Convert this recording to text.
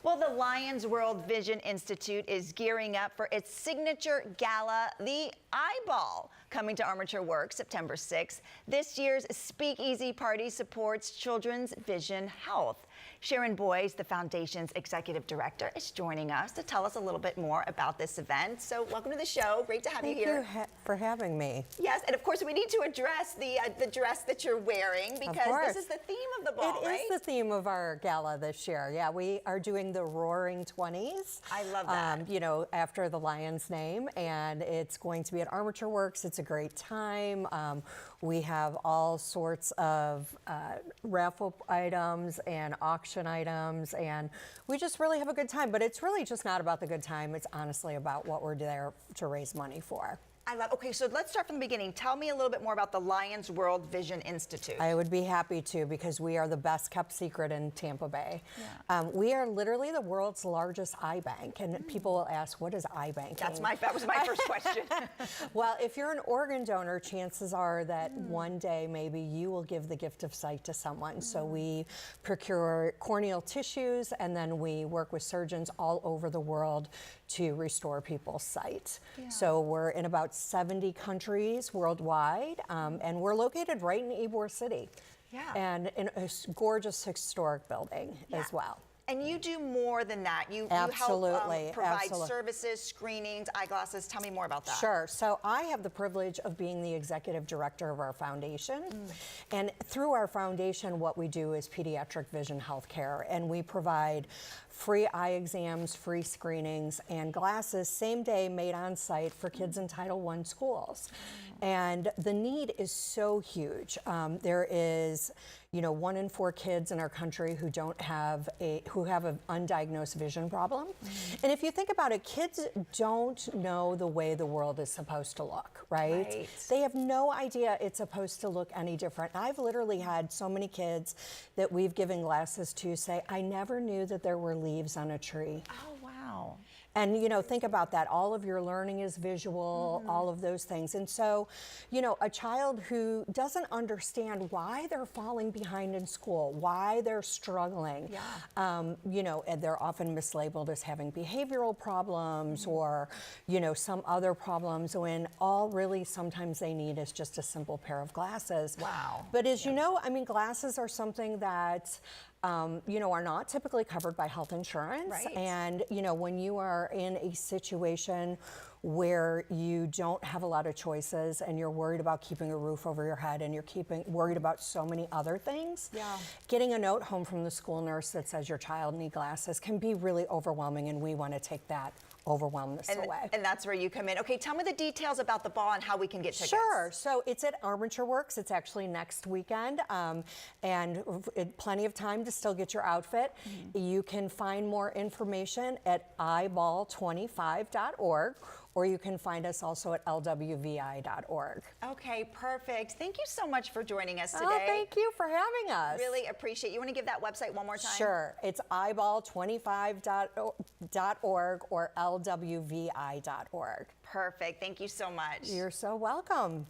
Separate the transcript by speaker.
Speaker 1: Well, the Lions World Vision Institute is gearing up for its signature gala, the Eyeball, coming to Armature Works September 6th. This year's Speakeasy party supports children's vision health. Sharon Boyes, the foundation's executive director, is joining us to tell us a little bit more about this event. So welcome to the show. Great to have you here.
Speaker 2: Thank you for having me.
Speaker 1: Yes, and of course we need to address the dress that you're wearing because this is the theme of the ball, right?
Speaker 2: It is the theme of our gala this year. Yeah, we are doing the Roaring 20s.
Speaker 1: I love that.
Speaker 2: You know, after the Lion's name, and it's going to be at Armature Works. It's a great time. We have all sorts of raffle items and auction items, and we just really have a good time. But it's really just not about the good time. It's honestly about what we're there to raise money for.
Speaker 1: Okay, so let's start from the beginning. Tell me a little bit more about the Lions World Vision Institute.
Speaker 2: I would be happy to, because we are the best kept secret in Tampa Bay.
Speaker 1: Yeah.
Speaker 2: We are literally the world's largest eye bank, and people will ask, what is eye banking?
Speaker 1: That was my first question.
Speaker 2: Well, if you're an organ donor, chances are that one day maybe you will give the gift of sight to someone. So we procure corneal tissues, and then we work with surgeons all over the world to restore people's sight.
Speaker 1: Yeah.
Speaker 2: So we're in about 70 countries worldwide, and we're located right in Ybor City.
Speaker 1: Yeah.
Speaker 2: And in a gorgeous historic building as well.
Speaker 1: And you do more than that. You help provide services, screenings, eyeglasses. Tell me more about that.
Speaker 2: Sure. So I have the privilege of being the executive director of our foundation. And through our foundation, what we do is pediatric vision healthcare. And we provide free eye exams, free screenings, and glasses same day made on site for kids in Title I schools. And the need is so huge. There is, 1 in 4 kids in our country who have an undiagnosed vision problem. And if you think about it, kids don't know the way the world is supposed to look, right? They have no idea it's supposed to look any different. I've literally had so many kids that we've given glasses to say, I never knew that there were leaves on a tree.
Speaker 1: Oh, wow.
Speaker 2: And, think about that. All of your learning is visual, all of those things. And so, a child who doesn't understand why they're falling behind in school, why they're struggling, and they're often mislabeled as having behavioral problems or, some other problems, when all really sometimes they need is just a simple pair of glasses.
Speaker 1: Wow.
Speaker 2: But as you know, glasses are something that are not typically covered by health insurance.
Speaker 1: Right.
Speaker 2: And, when you are in a situation where you don't have a lot of choices and you're worried about keeping a roof over your head and you're worried about so many other things, getting a note home from the school nurse that says your child needs glasses can be really overwhelming, and we want to take that overwhelmness away.
Speaker 1: And that's where you come in. Okay, tell me the details about the ball and how we can get tickets.
Speaker 2: Sure. So it's at Armature Works. It's actually next weekend, and plenty of time to still get your outfit. You can find more information at eyeball25.org, or you can find us also at lwvi.org.
Speaker 1: Okay, perfect. Thank you so much for joining us today.
Speaker 2: Oh, thank you for having us.
Speaker 1: Really appreciate it. You want to give that website one more time?
Speaker 2: Sure. It's eyeball25.org or lwvi.org.
Speaker 1: Perfect. Thank you so much.
Speaker 2: You're so welcome.